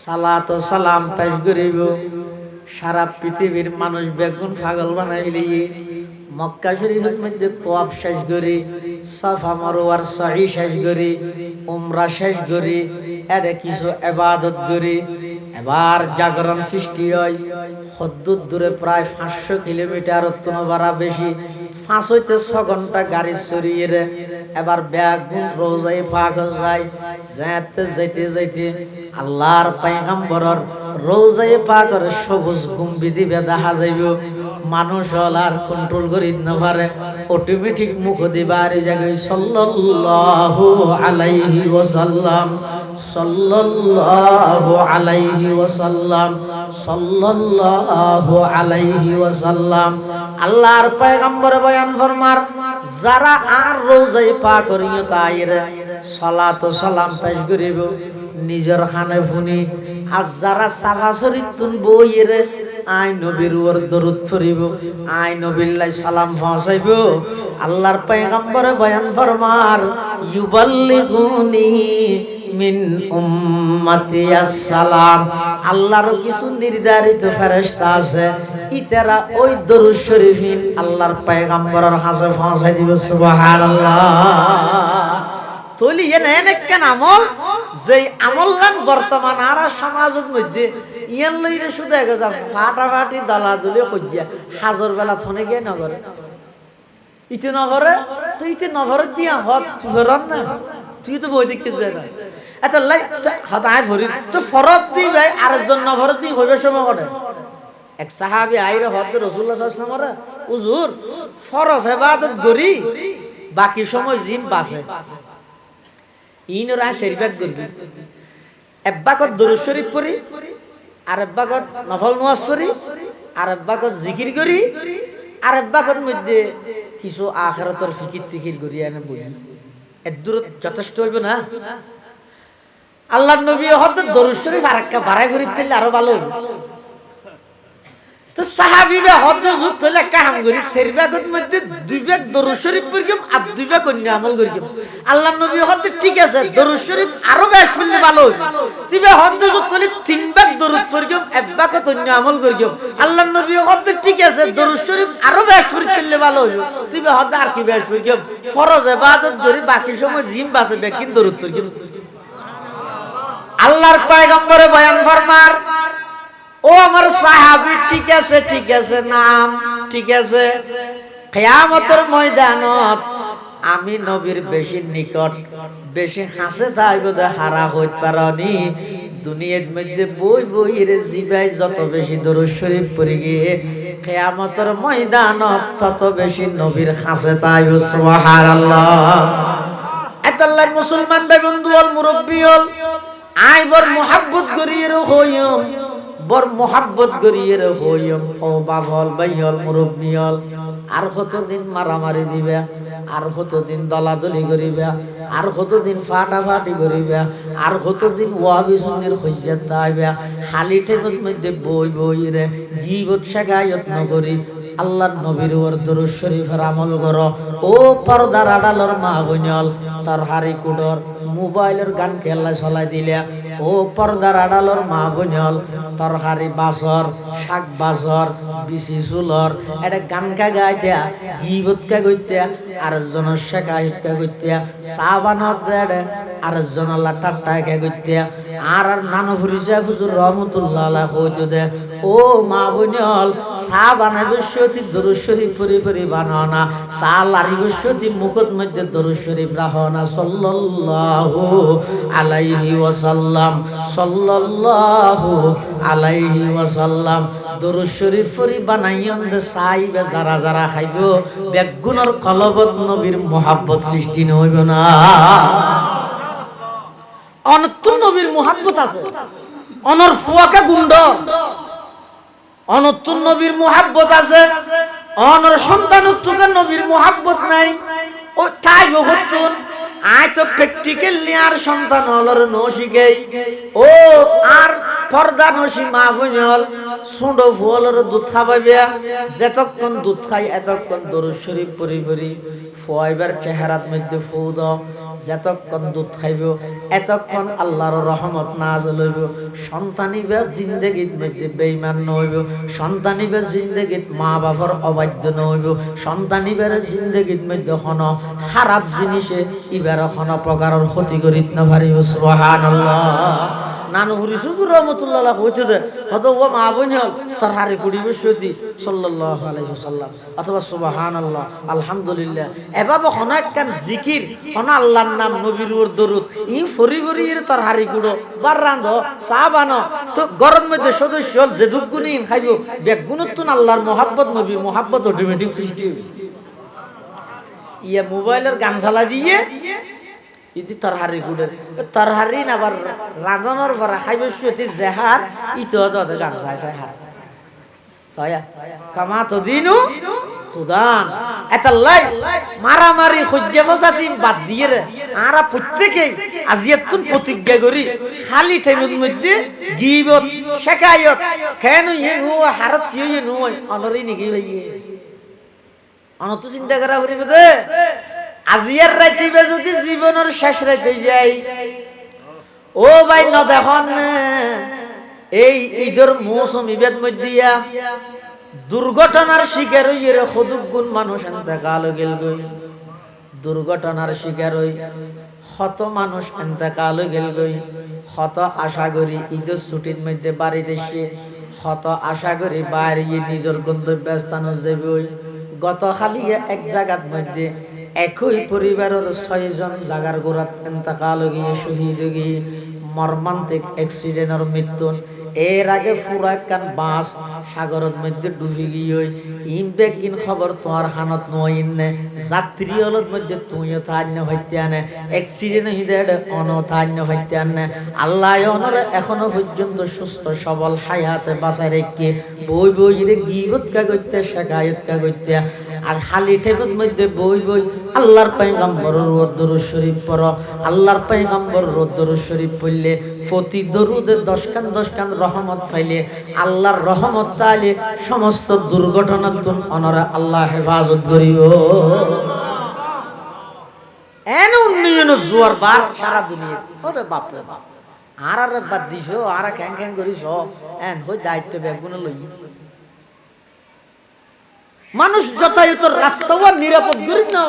সালাত ও সালাম পেশ করিব সারা পৃথিবীর মানুষ বেগুন পাগল বানাইলি মক্কা শরীফের মধ্যে তওয়াফ শেষ করি সাফা মারওয়ার সাই শেষ করি উমরা শেষ করি এর কিছু ইবাদত করি এবার জাগরণ সৃষ্টি হয় হদ্দুর দূরে প্রায় 500 কিলোমিটার অত্যনবারা বেশি 5 হইতে 6 ঘন্টা গাড়ি চড়িয়ে এবার বেগুন রোজায় পাক যায় যাইতে যাইতে আল্লাহর পয়গম্বরের রোজায় পাকের সবুজ গম্বুজ দেখা যাইব মানুষ আর কন্ট্রোল করি না পারে অটোমেটিক মুখ দিবার জায়গায় সাল্লাল্লাহু আলাইহি ওয়াসাল্লাম সাল্লাল্লাহু আলাইহি ওয়াসাল্লাম সাল্লাল্লাহু আলাইহি ওয়াসাল্লাম আল্লাহর পয়গম্বর বয়ান ফরমার যারা আর রোজায় পাক করিও তাইরে সালাত ও সালাম পেশ করিব নিজের খানে ফুনি আর যারা সাফা শরীফতুন বইয়ের আই নবীর ওর দরুদ ফরিব আই নবিল্লাহ সালাম পৌঁছাইব আল্লাহর পয়গম্বর বয়ান ফরমার ইউবাল্লিগুনি মিন উম্মতি আসসালাম আল্লাহর কিছু নির্ধারিত ফেরেশতা আছে ইতারা ওই দরুদ শরীফ আল্লাহর পয়গম্বরের কাছে পৌঁছাই দিবে সুবহানাল্লাহ তলি এনে কেন আমল যেই আমলগান বর্তমান আর সমাজের মধ্যে ইয়ান লইরে শুধু এক যা ফাটাফাটি দলাদলি কইয়া হাজর বেলা থনে গিয়ে নগরে ইতে নগরে তো ইতে নগরে দিয়া হত ফেরন না তুই তো বই দেখতে যায় না এত লাই হতায় ভরি তো ফরত দি ভাই আরেকজন নগরে দি হইবে সময় করে এক সাহাবী আইরে হদ রাসূলুল্লাহ সাল্লাল্লাহু আলাইহি ওয়াসাল্লাম হুজুর ফরজ ইবাদত করি বাকি সময় জিম বাসে ইনরা শরীফত করবি একবাকত দরুদ শরীফ পড়ি আর একবাকত নফল নামাজ পড়ি আর একবাকত জিকির করি আর একবাকত মধ্যে কিছু আখিরাতের ফিকির করি এনে বলি এর দূর যথেষ্ট হইব না আল্লাহর নবী হয়তো দরুদ শরীফ আরেকটা বাড়াই করে দিলে আরো ভালো হইব তো সাহাবীরা হয়তো যুদ্ধ হলে কাম করি শরীফের মধ্যে 2 ভাগ দরুদ শরীফ পড়িম আর 2 ভাগ অন্য আমল করিম আল্লাহর নবী হয়তো ঠিক আছে দরুদ শরীফ আরো বেশি পড়লে ভালো হইব তিবে হয়তো যুদ্ধ হলে 3 ভাগ দরুদ পড়িম 1 ভাগ অন্য আমল করিম আল্লাহর নবী হয়তো ঠিক আছে দরুদ শরীফ আরো বেশি পড়লে ভালো হইব তিবে হয়তো আর কি বেশি পড়িম ফরজ ইবাদত করি বাকি সময় জিম বাসে বেকিন দরুদ পড়িম আল্লাহর পয়গম্বর বয়ান ফরমার ও আমার সাহাবী ঠিক আছে নাম ঠিক আছে কিয়ামতের ময়দানত আমি নবীর বেশি নিকট বেশি হাসে তাইবদে হারা হইতে পারনি দুনিয়ার মধ্যে বইরে জিবাই যত বেশি দরুদ শরীফ পড়ি গিয়ে কিয়ামতের ময়দানত তত বেশি নবীর হাসে তাইব সুবহানাল্লাহ এতাল্লাহ মুসলমান ভাই বন্ধু হল মুরব্বি হল আইবর মোহাব্বত করিয়ে হইম বর মোহাব্বত করিয়ে হইম ও বাবল ভাইল মুরব্বিয়ল আর কতদিন মারামারি দিবে আর কতদিন দলাদলি করিবে আর কতদিন ফাটাফাটি করিবে আর কতদিন ওয়াবি সুন্নির হজ্জাত তাইবে খালি টেকত মধ্যে বই রে গীবত শেখায়ত নগরি আল্লাহর নবীর ওর দরুদ শরীফের আমল করো ও পর্দার আড়ালর মা বোনল তরহারি কুডর মোবাইলের গান খেলা চলাই দিলে ও পর্দার আড়ালর মা বোনল তরহারি বাসর শাক বাসর বিচি চুলর এটা গান কা গাইতা গিবত কা গইতা আরেকজনের শেখায়ত কা গইতা চা বানত দেড়ে আরেকজন আল্লাহ টাট্টা কা গইতা আর নানু ফুরিসা হুজুর রহমতুল্লাহ আলাইহি কইতে দে ও মা বোনল চা বানাবে সতি দরুদ শরীফ পড়ি পড়ি বানানা চা লারিব সতি মুখত মধ্যে দরুদ শরীফ রাহনা সাল্লাল্লাহু আলাইহি ওয়াসাল্লাম সাল্লাল্লাহু আলাইহি ওয়াসাল্লাম দরুদ শরীফ পড়ি বানাইয়ন দে চাইবে যারা যারা খাইব বেগুনের কলবত নবীর মোহাব্বত সৃষ্টি হইব না অনতুন নবীর মোহাব্বত আছে অনর ফুয়াকা গুন্ড অনতুন নবীর মোহাব্বত আছে অনর সন্তানত্বকে নবীর মোহাব্বত নাই ও তাই বহুতুন আয় তো প্র্যাকটিক্যাল নিয়ার সন্তান হলর নশিকেই ও আর পর্দা নশি মা বইনল সুন্ড ফুলর দুধ খাবাইবা যতক্ষণ দুধ খাই এতক্ষণ দরুদ শরীফ পড়ি পড়ি ফুয়াইবার চেহারাত মধ্যে ফু দাও যতক্ষণ দুধ খাইব এতক্ষণ আল্লাহর রহমত নাযিল হইব সন্তানিবা জিন্দেগীর মধ্যে বেঈমান নইব সন্তানিবা জিন্দেগীত মা বাবার অবাধ্য নইব সন্তানিবার জিন্দেগীর মধ্যে কোন খারাপ জিনিসে ইবার কোন প্রকারের ক্ষতি করিত না পারিব সুবহানাল্লাহ নানু হুরি সুজুর রহমতুল্লাহ আলাইহি কইতে দে হয়তো ও মা বোন তরহারি কুড়িবে সতি সাল্লাল্লাহু আলাইহি ওয়াসাল্লাম অথবা সুবহানাল্লাহ আলহামদুলিল্লাহ এভাবে কোন একখান জিকির কোন আল্লাহর নাম নবীর দরুদ ই ফরি ফরি এর তরহারি কুড়ো বার রান্ধো চা বানো তো গরম মধ্যে সদস্য যে দুগুনি খাইব বেগুনতুন আল্লাহর মোহাব্বত নবীর মোহাব্বত অটোমেটিক সৃষ্টি ইয়া মোবাইলের গান চালা দিয়ে ইদি তরহারি গুড়ের তরহারি না আবার রাঁধনের পরে খাইবে সুতি জেহার ইতো দদ গান চাই চাই হার ছয়া কামা তো দিনু তুদান এতাল্লাই মারামারি খুঁজে বসাতি বাদ দিয়ে রে আরা প্রত্যেকেই আজিয়াতুন প্রতিজ্ঞা করি খালি টাইমের মধ্যে গিবত শেখায়ত কেন ইন হুয়া হারত কি ইন হুয়া অনরি নিকি ভাইয়ে অনত চিন্তা করা করিবে দে আজিয়ার রাইতিবে যদি জীবনের শেষ রাইতে যাই ও ভাই ন দেখুন এই ঈদের মৌসুম ইবেদ মধ্যে দুর্ঘটনার শিকার হইয়ে খুদুক গুণ মানুষ এতেকাল গেল গই দুর্ঘটনার শিকার হই শত মানুষ এতেকাল গেল গই শত আশা করি ঈদের ছুটির মধ্যে বাড়ি দেশে শত আশা করি বাইরে নিজের গন্তব্য স্থানে যাবে গত খালি এক জায়গার মধ্যে একই পরিবারের 6 জন জাগার গোড়াত এতেকাল গিয়ে শহীদ গিয়ে মর্মান্তিক অ্যাক্সিডেন্টের মৃত্যু এর আগে পুরা কান বাস সাগরের মধ্যে ডুবে গিয়ে ইমবেকিন খবর তোমার হানত নইন নে যাত্রী হলত মধ্যে তুইও থান্য হইতানে অ্যাক্সিডেন্ট হিদেড অন থান্য হইতানে আল্লাহ অনরে এখনো পর্যন্ত সুস্থ সবল হায়াতে বাঁচায় রেখে বই বই রে গীবত কা কইতে শিকায়ত কা কইতে আর খালি টেবিলের মধ্যে বই বই আল্লাহর পয়গম্বরের দরুদ শরীফ পড়ো আল্লাহর পয়গম্বরের দরুদ শরীফ পড়লে প্রতি দরুদে 10 কান রহমত পাইলে আল্লাহর রহমত তাইলে সমস্ত দুর্ঘটনা তুন অনরা আল্লাহ হেফাজত করিব এন উন্নয়ন জোয়ার বার সারা দুনিয়া ওরে বাপ রে বাপ আর বাদ দিছো আর ক্যাং ক্যাং করিছো এন হই দায়িত্ব বেগুন লই মানুষ যথাযথ রাস্তা নিরাপদ করি না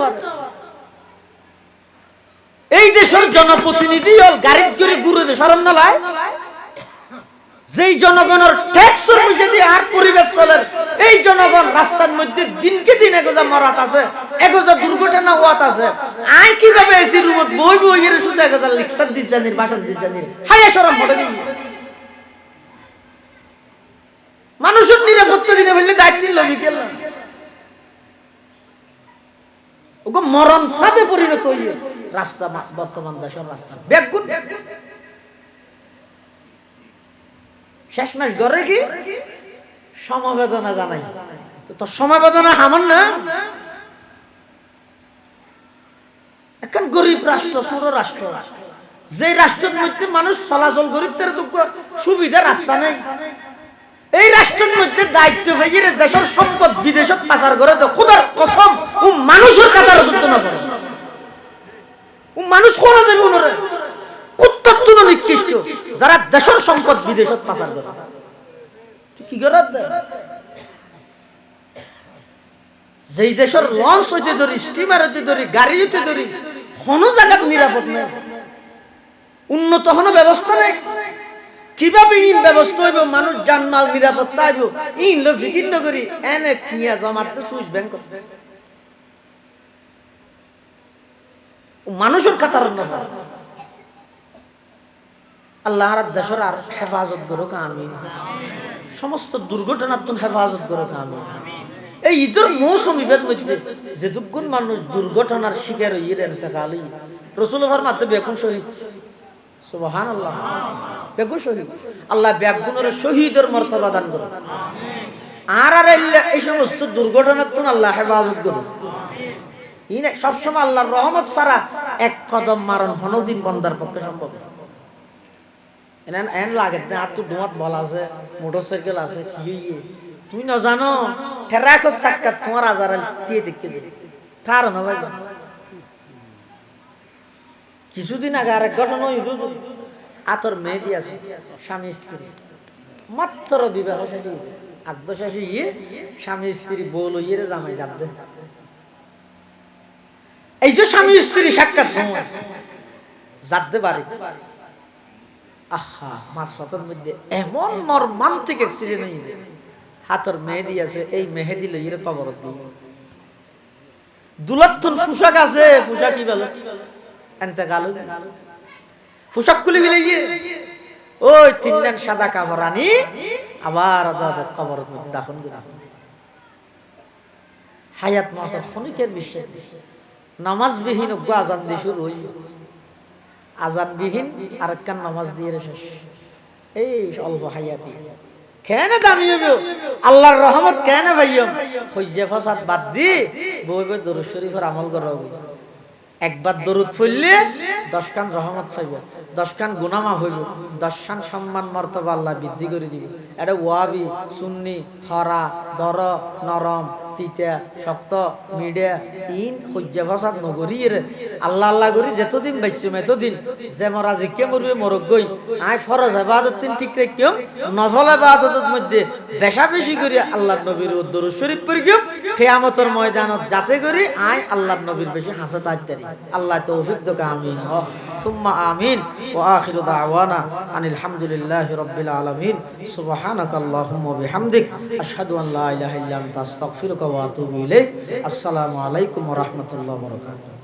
এই দেশের জনপ্রতিনিধি হল গাড়ির করে ঘুরে সরম না লাই যেই জনগণের ট্যাক্সের পয়সা দিয়ে আর পরিবেশ চলে এই জনগণ রাস্তার মধ্যে দিনকে দিন এগোজা মরাত আছে এগোজা দুর্ঘটনা হওয়াত আছে আই কিভাবে এসি রুমত বই বই এর শুধু এগোজা লিখসার দি জানির বাসার দি জানির হায়া শরম হটে গিয়ে মানুষের নিরাপত্তা দিনে বললে দায়িত্ব লবি কেন ওগো মরণ ফাঁদে পরিণত হইয়ে রাস্তা বর্তমান দেশের রাস্তা বেগুন শেষমেশ ঘরে কি সমবেদনা জানাই তো সমবেদনা হামন না এখন গরিব রাষ্ট্র ছোট রাষ্ট্র যে রাষ্ট্রের মধ্যে মানুষ চলাচল গরিবদের দুঃখ সুবিধা রাস্তা নেই এই রাষ্ট্রের মধ্যে দায়িত্ব হয়ে দেশের সম্পদ বিদেশত পাচার করে তো খোদার কসম ও মানুষের কাতার যুদ্ধ না করে ও মানুষ করা যাবে ওনারে কুত্তার তুলো নিকৃষ্ট যারা দেশের সম্পদ বিদেশত পাচার করে কি করে যেই দেশের লঞ্চ হইতে ধরি স্টিমার হইতে ধরি গাড়ি হইতে ধরি কোনো জায়গার নিরাপদ নেই উন্নত হনো ব্যবস্থা নেই কিভাবে ইন ব্যবস্থা হইব মানুষ জানমাল নিরাপত্তা হইব ইন লো ফিকির করি এনে ঠিয়া জমাতে সুইস ব্যাংক মানুষের কাতার আল্লাহ দেশের আর হেফাজত করুক আমিন সমস্ত দুর্ঘটনার তুন হেফাজত করুক আমিন এই ঈদের মৌসুমীদের মধ্যে যে দুগুণ মানুষ দুর্ঘটনার শিকার হইয়ে ইন্তেকাল রাসূলুল্লাহর মাধ্যমে বেগুন শহীদ সুবহানাল্লাহ বেগুন শহীদ আল্লাহ বেগুনের শহীদের মর্তবা দান করুন আর এই সমস্ত দুর্ঘটনার তুন আল্লাহ হেফাজত করুন সবসময় আল্লাহর রহমত ছাড়া এক কদম মারণ হনদিন বন্দার পক্ষে সম্ভব এন লাগে না আর তো ডোমাত বল আছে মোটরসাইকেল আছে কি তুই না জানো ঠেরাকত সাক্কাত তোমার আজার দিয়ে দেখতে দিবি তার না ভাই কিছুদিন আগে আরেক ঘটনা হইল আতর মেহেদি আছে স্বামী স্ত্রী মাত্র বিবাহ শেষে আদ্য শেষে স্বামী স্ত্রী বল ইয়ে জামাই যাবে এই যে স্বামী স্ত্রী সাক্ষাৎ সময় যাতে বাড়ি আহা মাস ফাতার মধ্যে এমন মর্মান্তিক অ্যাক্সিডেন্ট হইছে হাতর মেহেদি আছে এই মেহেদি লইরে কবরত দিই দুলাতুন পোশাক আছে পোশাক কি বলে ইন্তেকাল পোশাক খুলে ফেলে ওই তিনজন সাদা কাপড় আনি আবার কবরত মধ্যে দাফন করে হায়াত মাতার ক্ষণিকের বিশ্বাস নামাজবিহীন আজান দিয়ে শুরু হই আজানবিহীন আর একখান নামাজ দিয়ে শেষ এই অল্প হায়াতি কেন দামি হইব আল্লাহর রহমত কেন ভাইও হইজে ফাসাদ বাদ দি বই বই দরুদ শরীফের আমল করা হবে একবার দরুদ পড়লে 10 খান রহমত পাইব 10 খান গুনাহ মাফ হইব 10 খান সম্মান মর্তবা আল্লাহ বৃদ্ধি করে দিব এটা ওয়াবি সুন্নি হরা দর নরম তিতা শক্ত মিডিয়া ইন হজ্জা ফাসাদ নগরীর আল্লাহ আল্লাহ করি যতদিন বাইছুম এতদিন যে মরা জিকে মরবে মরক গই আই ফরজ ইবাদত তিন ঠিক রাখিম নফল ইবাদতের মধ্যে বেশা বেশি করি আল্লাহর নবীর দরুদ শরীফ পড়ি কিয়ামতের ময়দানত যাতে করি আই আল্লাহর নবীর বেশি হাসত আইতারি আল্লাহ তৌফিক দাও আমিন সুম্মা আমিন ওয়া আখিরু দাওয়ানা আনিল হামদুলিল্লাহি রাব্বিল আলামিন সুবহানাকাল্লাহুম্মা বিহামদিক আশহাদু আন লা ইলাহা ইল্লা আনতা আস্তাগফিরুকা ওয়া আতুবু ইলাইক আসসালামু আলাইকুম ওয়া রাহমাতুল্লাহি ওয়া বারাকাতুহু।